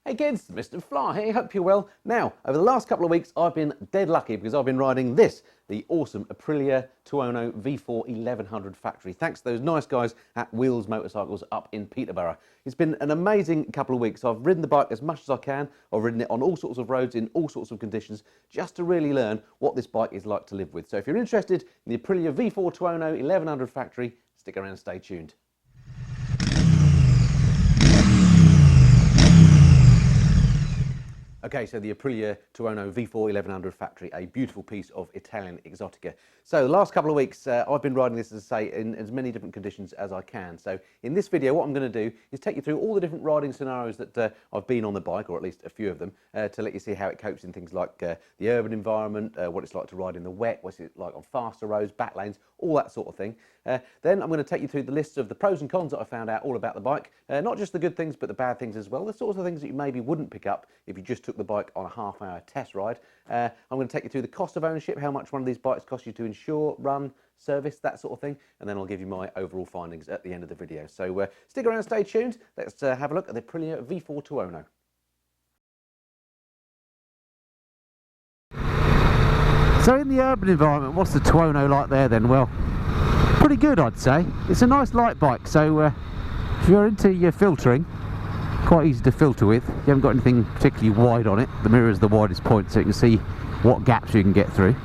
Hey kids, Mr. Fly here, hope you're well. Now, over the last couple of weeks, I've been dead lucky because I've been riding this, the awesome Aprilia Tuono V4 1100 factory, thanks to those nice guys at Wheels Motorcycles up in Peterborough. It's been an amazing couple of weeks. I've ridden the bike as much as I can. I've ridden it on all sorts of roads in all sorts of conditions, just to really learn what this bike is like to live with. So if you're interested in the Aprilia V4 Tuono 1100 factory, stick around and stay tuned. Okay, so the Aprilia Tuono V4 1100 factory, a beautiful piece of Italian exotica. So the last couple of weeks, I've been riding this, as I say, in as many different conditions as I can. So in this video, what I'm going to do is take you through all the different riding scenarios that I've been on the bike, or at least a few of them, to let you see how it copes in things like the urban environment, what it's like to ride in the wet, what's it like on faster roads, back lanes, all that sort of thing. Then I'm going to take you through the lists of the pros and cons that I found out all about the bike, not just the good things, but the bad things as well, the sorts of things that you maybe wouldn't pick up if you just took the bike on a half-hour test ride. I'm going to take you through the cost of ownership, how much one of these bikes costs you to insure, run, service, that sort of thing, and then I'll give you my overall findings at the end of the video. So stick around, stay tuned. Let's have a look at the Aprilia V4 Tuono. So in the urban environment, what's the Tuono like there then? Well, pretty good, I'd say. It's a nice light bike, so if you're into your filtering, quite easy to filter with. You haven't got anything particularly wide on it. The mirror is the widest point, so you can see what gaps you can get through.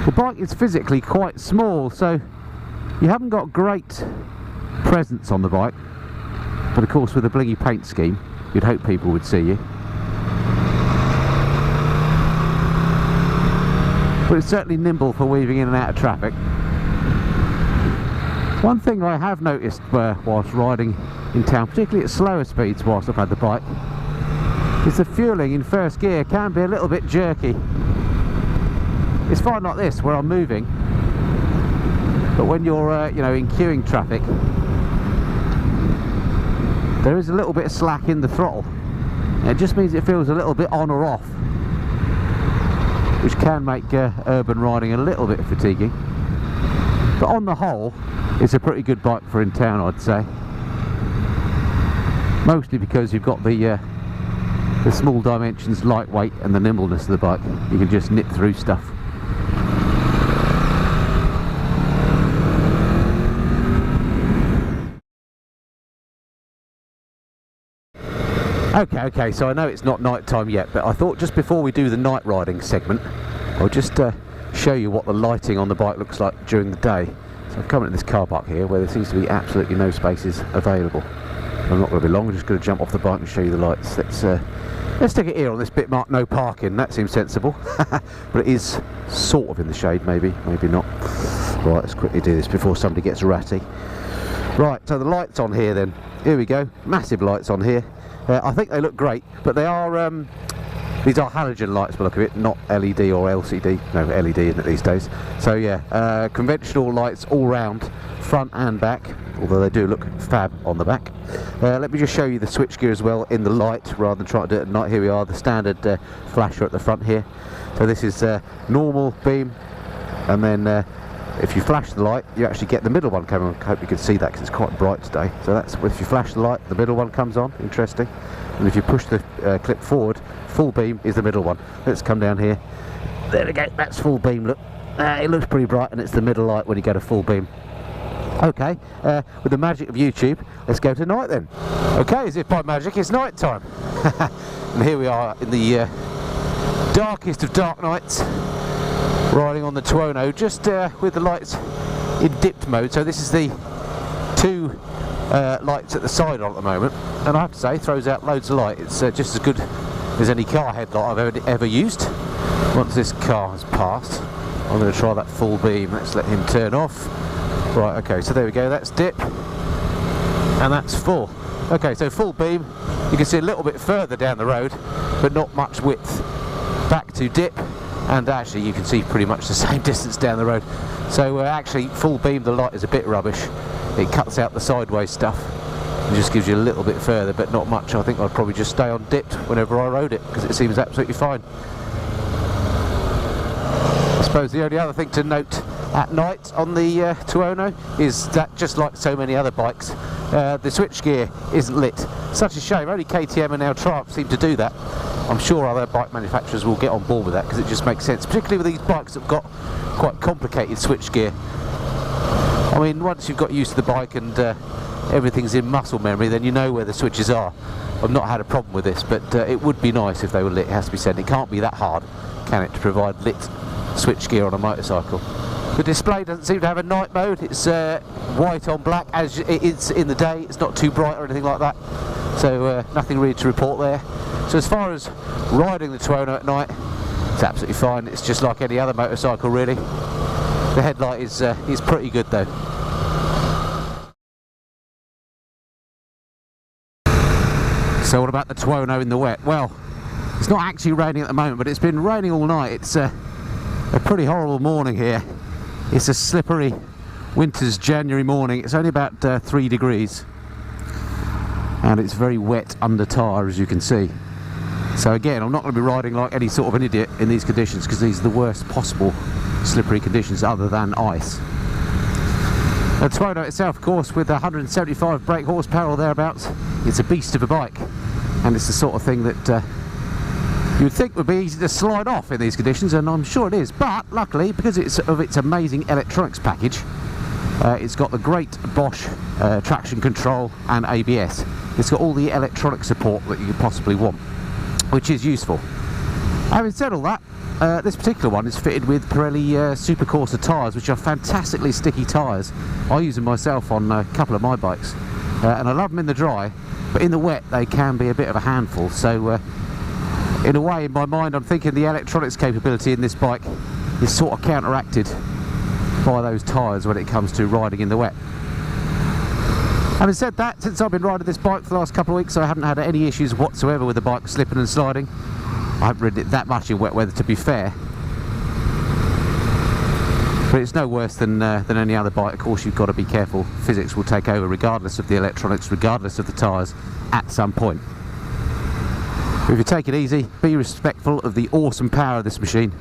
The bike is physically quite small, so you haven't got great presence on the bike, but of course with a blingy paint scheme you'd hope people would see you. But it's certainly nimble for weaving in and out of traffic. One thing I have noticed whilst riding in town, particularly at slower speeds whilst I've had the bike, is the fuelling in first gear can be a little bit jerky. It's fine like this where I'm moving, but when you're you know, in queuing traffic, there is a little bit of slack in the throttle. It just means it feels a little bit on or off, which can make urban riding a little bit fatiguing. But on the whole, it's a pretty good bike for in town, I'd say. Mostly because you've got the small dimensions, lightweight, and the nimbleness of the bike. You can just nip through stuff. Okay, so I know it's not night time yet, but I thought just before we do the night riding segment, I'll just show you what the lighting on the bike looks like during the day. So I've come into this car park here where there seems to be absolutely no spaces available. I'm not going to be long, I'm just going to jump off the bike and show you the lights. Let's take it here on this bit marked no parking. That seems sensible. But it is sort of in the shade, maybe not. Right, let's quickly do this before somebody gets ratty. Right, so the lights on here then. Here we go, massive lights on here. I think they look great, but they are these are halogen lights by the look of it, not LED or LCD. No, LED isn't it these days. So yeah, conventional lights all round, front and back, although they do look fab on the back. Let me just show you the switchgear as well in the light, rather than trying to do it at night. Here we are, the standard flasher at the front here. So this is normal beam, and then if you flash the light, you actually get the middle one coming on. I hope you can see that because it's quite bright today. So that's if you flash the light, the middle one comes on. Interesting. And if you push the clip forward, full beam is the middle one. Let's come down here. There we go. That's full beam. Look, it looks pretty bright, and it's the middle light when you go to full beam. Okay, with the magic of YouTube, let's go to night then. Okay, as if by magic, it's night time. And here we are in the darkest of dark nights, riding on the Tuono, just with the lights in dipped mode. So this is the two lights at the side on at the moment, and I have to say, throws out loads of light. It's just as good as any car headlight I've ever used. Once this car has passed, I'm going to try that full beam. Let's let him turn off. Right, okay, so there we go, that's dip, and that's full. Okay, so full beam, you can see a little bit further down the road, but not much width. Back to dip, and actually you can see pretty much the same distance down the road. So actually full beam, the light is a bit rubbish. It cuts out the sideways stuff and just gives you a little bit further, but not much. I think I'd probably just stay on dipped whenever I rode it, because it seems absolutely fine. I suppose the only other thing to note at night on the Tuono is that, just like so many other bikes, the switchgear isn't lit. Such a shame. Only KTM and now Triumph seem to do that. I'm sure other bike manufacturers will get on board with that because it just makes sense, particularly with these bikes that have got quite complicated switchgear. I mean, once you've got used to the bike and everything's in muscle memory, then you know where the switches are. I've not had a problem with this, but it would be nice if they were lit, it has to be said. It can't be that hard, can it, to provide lit switchgear on a motorcycle. The display doesn't seem to have a night mode. It's white on black as it is in the day. It's not too bright or anything like that, so nothing really to report there. So as far as riding the Tuono at night, it's absolutely fine. It's just like any other motorcycle really. The headlight is pretty good though. So what about the Tuono in the wet? Well, it's not actually raining at the moment, but it's been raining all night. It's a pretty horrible morning here. It's a slippery winter's January morning. It's only about 3 degrees. And it's very wet under tyre, as you can see. So again, I'm not going to be riding like any sort of an idiot in these conditions because these are the worst possible slippery conditions other than ice. The Tuono itself, of course, with 175 brake horsepower or thereabouts, it's a beast of a bike. And it's the sort of thing that you would think would be easy to slide off in these conditions, and I'm sure it is. But luckily, because it's of its amazing electronics package, it's got the great Bosch traction control and ABS. It's got all the electronic support that you could possibly want, which is useful. Having said all that, this particular one is fitted with Pirelli Supercorsa tyres, which are fantastically sticky tyres. I use them myself on a couple of my bikes, and I love them in the dry, but in the wet they can be a bit of a handful. So in a way, in my mind, I'm thinking the electronics capability in this bike is sort of counteracted by those tyres when it comes to riding in the wet. Having said that, since I've been riding this bike for the last couple of weeks, I haven't had any issues whatsoever with the bike slipping and sliding. I haven't ridden it that much in wet weather, to be fair. But it's no worse than any other bike. Of course, you've got to be careful. Physics will take over regardless of the electronics, regardless of the tyres, at some point. But if you take it easy, be respectful of the awesome power of this machine,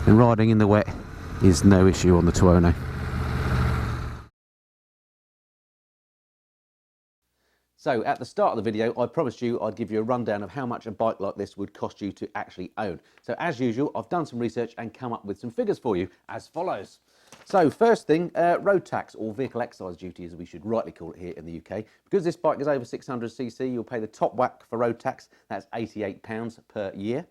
and riding in the wet is no issue on the Tuono. So at the start of the video, I promised you I'd give you a rundown of how much a bike like this would cost you to actually own. So as usual, I've done some research and come up with some figures for you as follows. So first thing, road tax, or vehicle excise duty as we should rightly call it here in the UK. Because this bike is over 600cc, you'll pay the top whack for road tax. That's £88 per year.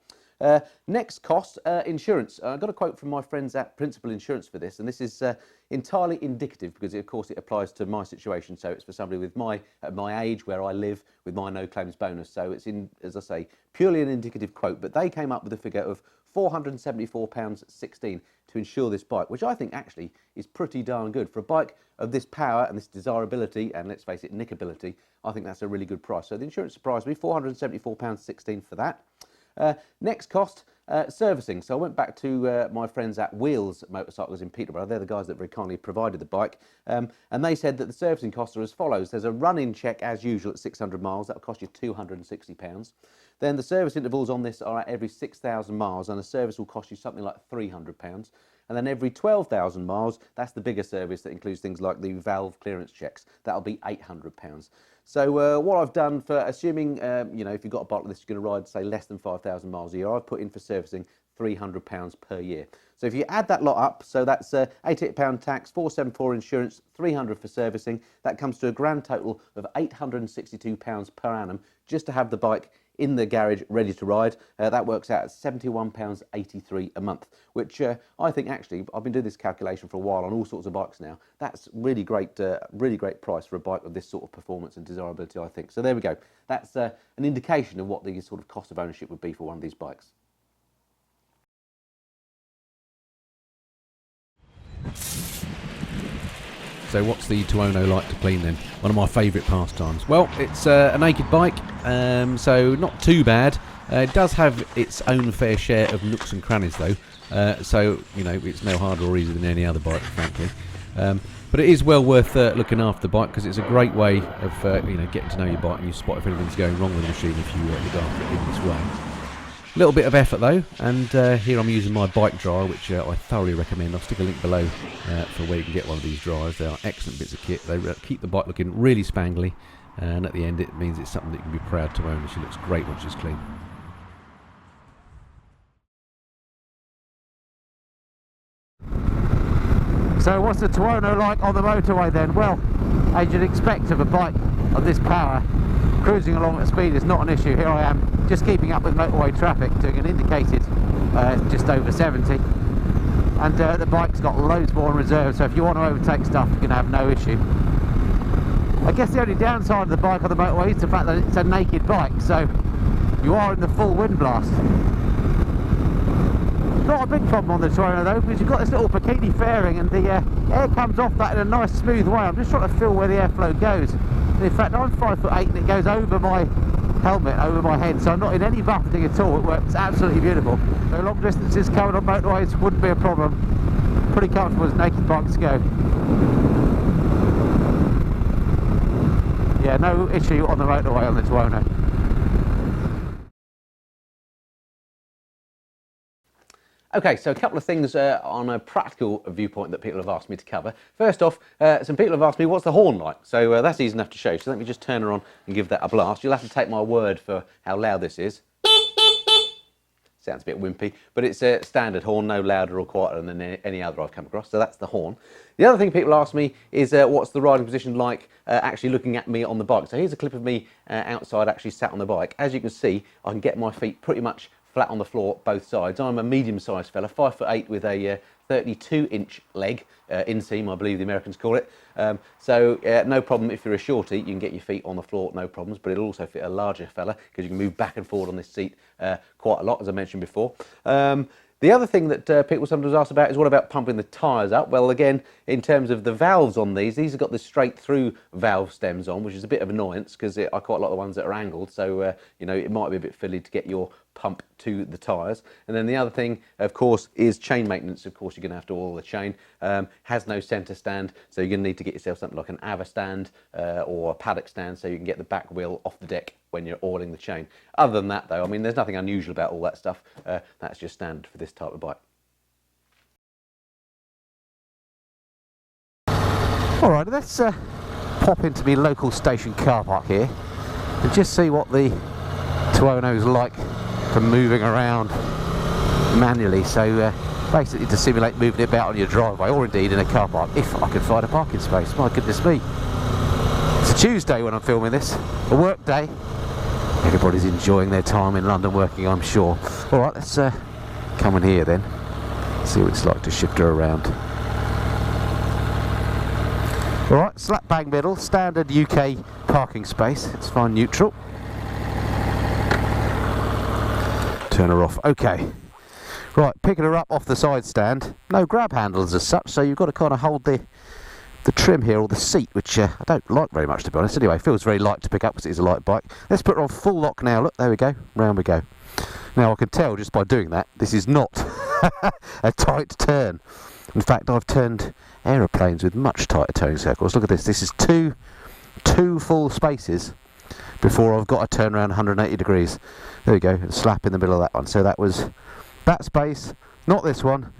Next cost, insurance. I got a quote from my friends at Principal Insurance for this, and this is entirely indicative because of course it applies to my situation. So it's for somebody with at my age, where I live, with my no claims bonus. So it's as I say, purely an indicative quote, but they came up with a figure of £474.16 to insure this bike, which I think actually is pretty darn good for a bike of this power and this desirability, and let's face it, nickability. I think that's a really good price. So the insurance surprised me, £474.16 for that. Next cost, servicing. So I went back to my friends at Wheels Motorcycles in Peterborough. They're the guys that very kindly provided the bike, and they said that the servicing costs are as follows. There's a run-in check as usual at 600 miles. That'll cost you £260. Then the service intervals on this are at every 6,000 miles, and a service will cost you something like £300. And then every 12,000 miles, that's the bigger service that includes things like the valve clearance checks. That'll be £800. So what I've done for assuming, you know, if you've got a bike like this, you're going to ride, say, less than 5,000 miles a year, I've put in for servicing £300 per year. So if you add that lot up, so that's £88 tax, £474 insurance, £300 for servicing, that comes to a grand total of £862 per annum just to have the bike in the garage ready to ride. That works out at £71.83 a month, which I think actually, I've been doing this calculation for a while on all sorts of bikes now. That's really great price for a bike of this sort of performance and desirability, I think. So there we go. That's an indication of what the sort of cost of ownership would be for one of these bikes. So what's the Tuono like to clean then? One of my favourite pastimes. Well, it's a naked bike, so not too bad. It does have its own fair share of nooks and crannies though, so you know, it's no harder or easier than any other bike, frankly. But it is well worth looking after the bike because it's a great way of you know, getting to know your bike, and you spot if anything's going wrong with the machine if you look after it in this way. A little bit of effort though, and here I'm using my bike dryer, which I thoroughly recommend. I'll stick a link below for where you can get one of these dryers. They are excellent bits of kit. They keep the bike looking really spangly, and at the end it means it's something that you can be proud to own, and she looks great when she's clean. So what's the Tuono like on the motorway then? Well, as you'd expect of a bike of this power, cruising along at speed is not an issue. Here I am just keeping up with motorway traffic, doing an indicated just over 70, and the bike's got loads more in reserve, so if you want to overtake stuff you're going to have no issue. I guess the only downside of the bike on the motorway is the fact that it's a naked bike, so you are in the full wind blast. Not a big problem on the Tuono though, because you've got this little bikini fairing and the air comes off that in a nice smooth way. I'm just trying to feel where the airflow goes. And in fact, I'm 5'8" and it goes over my helmet, over my head, so I'm not in any buffeting at all. It works absolutely beautiful. So long distances covered on motorways wouldn't be a problem. Pretty comfortable as naked bikes go. Yeah, no issue on the motorway on the Tuono. Okay, so a couple of things on a practical viewpoint that people have asked me to cover. First off, some people have asked me what's the horn like, so that's easy enough to show. So let me just turn her on and give that a blast. You'll have to take my word for how loud this is. Sounds a bit wimpy, but it's a standard horn, no louder or quieter than any other I've come across, so that's the horn. The other thing people ask me is what's the riding position like actually looking at me on the bike. So here's a clip of me outside actually sat on the bike. As you can see, I can get my feet pretty much flat on the floor both sides. I'm a medium-sized fella, 5'8" with a 32-inch leg, inseam I believe the Americans call it. So no problem if you're a shorty, you can get your feet on the floor, no problems, but it'll also fit a larger fella because you can move back and forward on this seat quite a lot, as I mentioned before. The other thing that people sometimes ask about is what about pumping the tyres up? Well, again, in terms of the valves on these have got the straight through valve stems on, which is a bit of annoyance because I quite like the ones that are angled, so you know, it might be a bit fiddly to get your pump to the tyres. And then the other thing, of course, is chain maintenance. Of course, you're going to have to oil the chain. Has no centre stand, so you're going to need to get yourself something like an Ava stand or a paddock stand so you can get the back wheel off the deck when you're oiling the chain. Other than that, though, I mean, there's nothing unusual about all that stuff. That's just standard for this type of bike. Alright, let's pop into my local station car park here and just see what the Tuono's like for moving around manually. So basically to simulate moving it about on your driveway, or indeed in a car park, if I could find a parking space. My goodness me. It's a Tuesday when I'm filming this, a work day. Everybody's enjoying their time in London working, I'm sure. Alright, let's come in here then, see what it's like to shift her around. Alright, slap bang middle, standard UK parking space. Let's find neutral. Turn her off. Okay. Right, picking her up off the side stand. No grab handles as such, so you've got to kind of hold the trim here, or the seat, which I don't like very much, to be honest. Anyway, feels very light to pick up because it is a light bike. Let's put her on full lock now. Look, there we go. Round we go. Now I can tell just by doing that, this is not a tight turn. In fact, I've turned aeroplanes with much tighter turning circles. Look at this. This is two full spaces before I've got to turn around 180 degrees. There we go. Slap in the middle of that one. So that was that space. Not this one,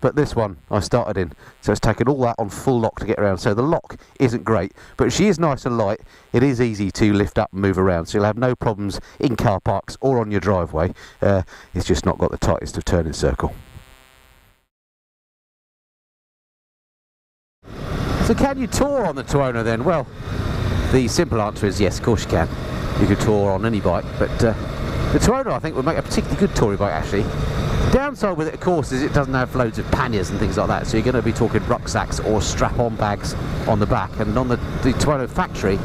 but this one I started in. So it's taken all that on full lock to get around. So the lock isn't great, but she is nice and light. It is easy to lift up and move around, so you'll have no problems in car parks or on your driveway. It's just not got the tightest of turning circle. So can you tour on the Tuono then? Well, the simple answer is yes, of course you can. You could tour on any bike, but the Tuono I think would make a particularly good touring bike actually. The downside with it, of course, is it doesn't have loads of panniers and things like that, so you're going to be talking rucksacks or strap-on bags on the back. And on the Tuono factory,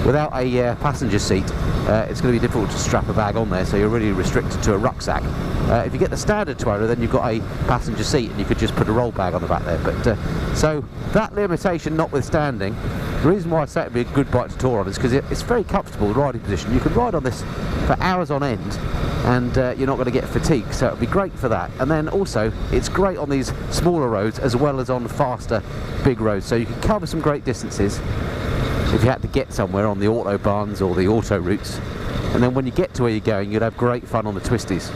without a passenger seat, it's going to be difficult to strap a bag on there, so you're really restricted to a rucksack. If you get the standard Tuono, then you've got a passenger seat and you could just put a roll bag on the back there. But so that limitation notwithstanding, the reason why I say it would be a good bike to tour on is because it's very comfortable, the riding position. You can ride on this for hours on end and you're not going to get fatigued, so it would be great for that. And then also it's great on these smaller roads as well as on faster big roads, so you can cover some great distances if you had to get somewhere on the autobahns or the auto routes, and then when you get to where you're going you'd have great fun on the twisties.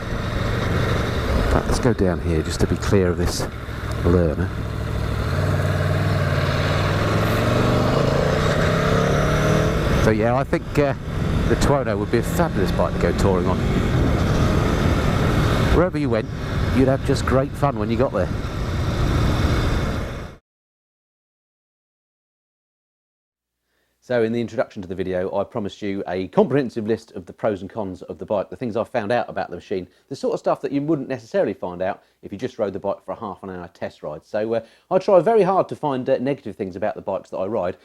But let's go down here just to be clear of this learner. So yeah, I think the Tuono would be a fabulous bike to go touring on. Wherever you went, you'd have just great fun when you got there. So in the introduction to the video, I promised you a comprehensive list of the pros and cons of the bike, the things I found out about the machine, the sort of stuff that you wouldn't necessarily find out if you just rode the bike for a half an hour test ride. So I try very hard to find negative things about the bikes that I ride,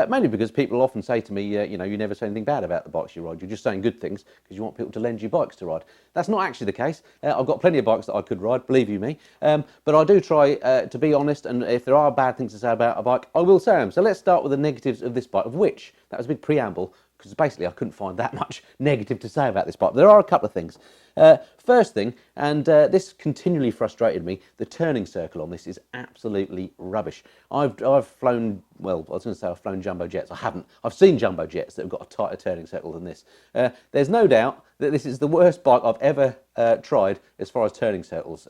mainly because people often say to me, you know, you never say anything bad about the bikes you ride, you're just saying good things because you want people to lend you bikes to ride. That's not actually the case. I've got plenty of bikes that I could ride, believe you me, but I do try to be honest, and if there are bad things to say about a bike, I will say them. So let's start with the negatives of this bike, of which, that was a big preamble, because basically I couldn't find that much negative to say about this bike. But there are a couple of things. First thing, and this continually frustrated me, the turning circle on this is absolutely rubbish. I've flown, well, I was going to say I've flown jumbo jets. I haven't. I've seen jumbo jets that have got a tighter turning circle than this. There's no doubt that this is the worst bike I've ever tried as far as turning circles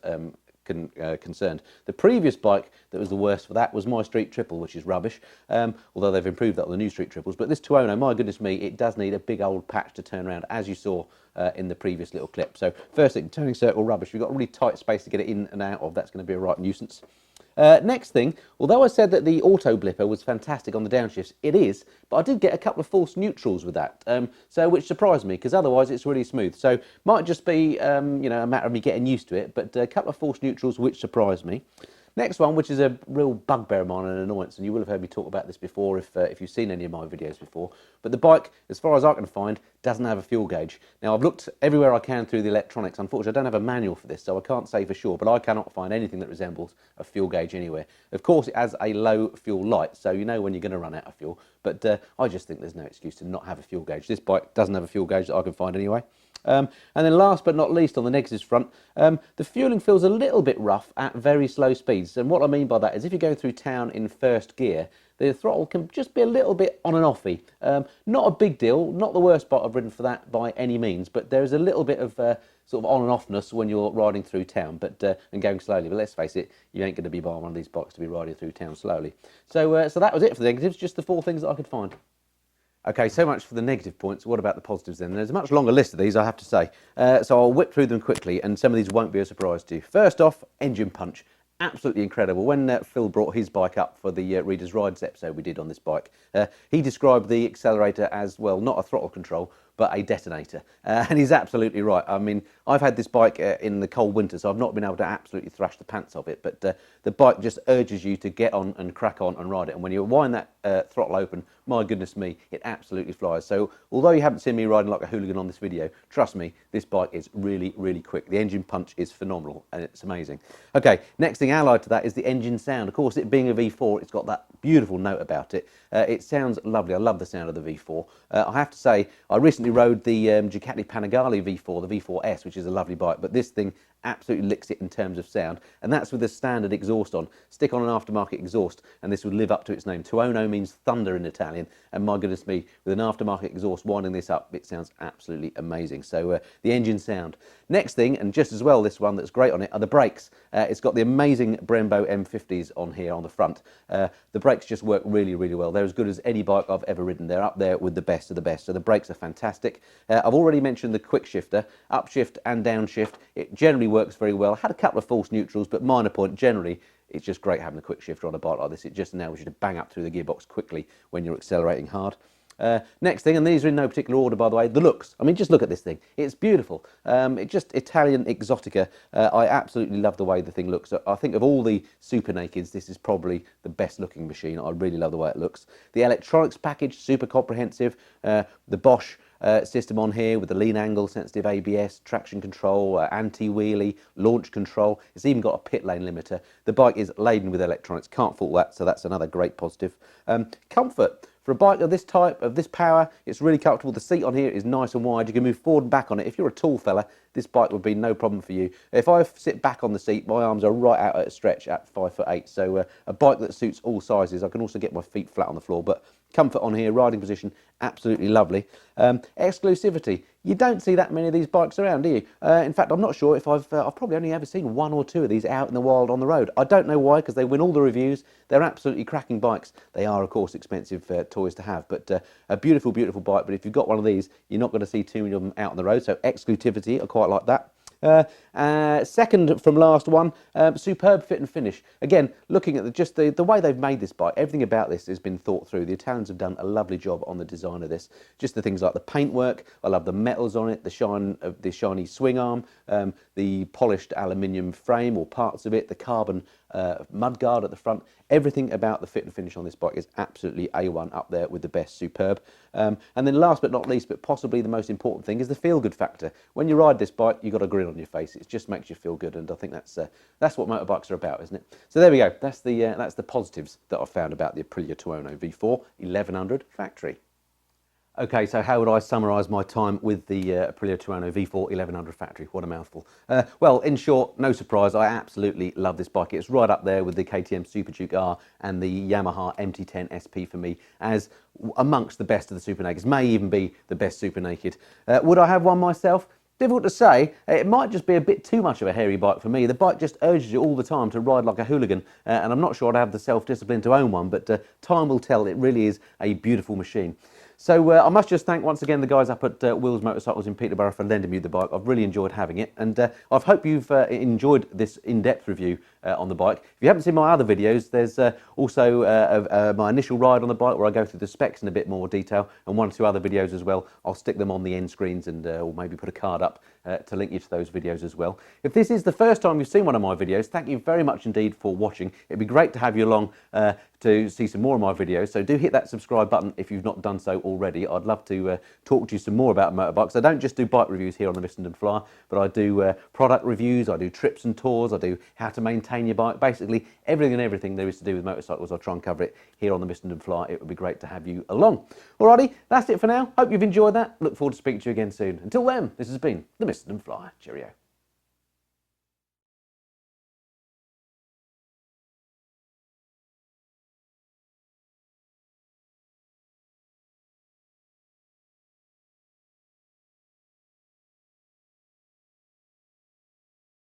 concerned. The previous bike that was the worst for that was my Street Triple, which is rubbish, although they've improved that on the new Street Triples. But this Tuono, my goodness me, it does need a big old patch to turn around, as you saw in the previous little clip. So first thing, turning circle rubbish. We've got a really tight space to get it in and out of. That's going to be a right nuisance. Next thing, although I said that the auto blipper was fantastic on the downshifts, it is, but I did get a couple of false neutrals with that, so which surprised me, because otherwise it's really smooth. So might just be you know, a matter of me getting used to it, but a couple of false neutrals which surprised me. Next one, which is a real bugbear of mine and an annoyance, and you will have heard me talk about this before if you've seen any of my videos before, but the bike, as far as I can find, doesn't have a fuel gauge. Now, I've looked everywhere I can through the electronics. Unfortunately, I don't have a manual for this, so I can't say for sure, but I cannot find anything that resembles a fuel gauge anywhere. Of course, it has a low fuel light, so you know when you're going to run out of fuel, but I just think there's no excuse to not have a fuel gauge. This bike doesn't have a fuel gauge that I can find anyway. And then last but not least, on the negatives front, the fueling feels a little bit rough at very slow speeds. And what I mean by that is if you're going through town in first gear, the throttle can just be a little bit on and offy. Not a big deal, not the worst bike I've ridden for that by any means, but there is a little bit of sort of on and offness when you're riding through town, but and going slowly. But let's face it, you ain't going to be buying one of these bikes to be riding through town slowly. So, so that was it for the negatives, just the 4 things that I could find. Okay, so much for the negative points. What about the positives then? There's a much longer list of these, I have to say. So I'll whip through them quickly, and some of these won't be a surprise to you. First off, engine punch. Absolutely incredible. When Phil brought his bike up for the Reader's Rides episode we did on this bike, he described the accelerator as, well, not a throttle control, but a detonator. And he's absolutely right. I mean, I've had this bike in the cold winter, so I've not been able to absolutely thrash the pants off it, but the bike just urges you to get on and crack on and ride it. And when you wind that throttle open, my goodness me, it absolutely flies. So although you haven't seen me riding like a hooligan on this video, trust me, this bike is really, really quick. The engine punch is phenomenal, and it's amazing. Okay, next thing allied to that is the engine sound. Of course, it being a V4, it's got that beautiful note about it. It sounds lovely. I love the sound of the V4. I have to say, I recently rode the Ducati Panigale V4, the V4S, which is a lovely bike, but this thing absolutely licks it in terms of sound, and that's with the standard exhaust on. Stick on an aftermarket exhaust and this would live up to its name. Tuono means thunder in Italian, and my goodness me, with an aftermarket exhaust winding this up, it sounds absolutely amazing. So the engine sound. Next thing, and just as well this one that's great on it, are the brakes. It's got the amazing Brembo M50s on here on the front. The brakes just work really, really well. They're as good as any bike I've ever ridden. They're up there with the best of the best. So the brakes are fantastic. I've already mentioned the quick shifter, upshift and downshift. It generally works very well. I had a couple of false neutrals, but minor point, generally it's just great having a quick shifter on a bike like this. It just enables you to bang up through the gearbox quickly when you're accelerating hard. Next thing, and these are in no particular order by the way, the looks. I mean, just look at this thing. It's beautiful. It's just Italian exotica. I absolutely love the way the thing looks. I think of all the Super Nakeds, this is probably the best looking machine. I really love the way it looks. The electronics package, super comprehensive. The Bosch system on here with the lean angle, sensitive ABS, traction control, anti-wheelie, launch control. It's even got a pit lane limiter. The bike is laden with electronics. Can't fault that, so that's another great positive. Comfort. For a bike of this type, of this power, it's really comfortable. The seat on here is nice and wide. You can move forward and back on it. If you're a tall fella, this bike would be no problem for you. If I sit back on the seat, my arms are right out at a stretch at 5'8". So a bike that suits all sizes. I can also get my feet flat on the floor, but Comfort on here, riding position, absolutely lovely. Exclusivity, you don't see that many of these bikes around, do you? In fact, I'm not sure if I've probably only ever seen one or two of these out in the wild on the road. I don't know why, because they win all the reviews. They're absolutely cracking bikes. They are, of course, expensive toys to have, but a beautiful, beautiful bike. But if you've got one of these, you're not going to see too many of them out on the road. So exclusivity, I quite like that. Second from last one, superb fit and finish. Again, looking at just the way they've made this bike, everything about this has been thought through. The Italians have done a lovely job on the design of this. Just the things like the paintwork, I love the metals on it, the shine of the shiny swing arm, the polished aluminium frame or parts of it, the carbon mudguard at the front. Everything about the fit and finish on this bike is absolutely A1, up there with the best. Superb. And then last but not least, but possibly the most important thing, is the feel-good factor. When you ride this bike, you've got a grin on your face. It just makes you feel good, and I think that's what motorbikes are about, isn't it? So there we go. That's the positives that I've found about the Aprilia Tuono V4 1100 factory. Okay, so how would I summarise my time with the Aprilia Tuono V4 1100 factory? What a mouthful. Well, in short, no surprise, I absolutely love this bike. It's right up there with the KTM Super Duke R and the Yamaha MT10 SP for me, as amongst the best of the Super Nakeds. May even be the best Super Naked. Would I have one myself? Difficult to say. It might just be a bit too much of a hairy bike for me. The bike just urges you all the time to ride like a hooligan, and I'm not sure I'd have the self-discipline to own one, but time will tell. It really is a beautiful machine. So I must just thank once again the guys up at Wills Motorcycles in Peterborough for lending me the bike. I've really enjoyed having it, and I hope you've enjoyed this in-depth review on the bike. If you haven't seen my other videos, there's also my initial ride on the bike where I go through the specs in a bit more detail, and one or two other videos as well. I'll stick them on the end screens, and or maybe put a card up to link you to those videos as well. If this is the first time you've seen one of my videos, thank you very much indeed for watching. It'd be great to have you along to see some more of my videos, so do hit that subscribe button if you've not done so already. I'd love to talk to you some more about motorbikes. I don't just do bike reviews here on the Missenden Flyer, but I do product reviews, I do trips and tours, I do how to maintain your bike. Basically everything there is to do with motorcycles, I'll try and cover it here on the Missenden Flyer. It would be great to have you along. Alrighty, that's it for now. Hope you've enjoyed that. Look forward to speaking to you again soon. Until then, this has been the Missenden Flyer. Cheerio.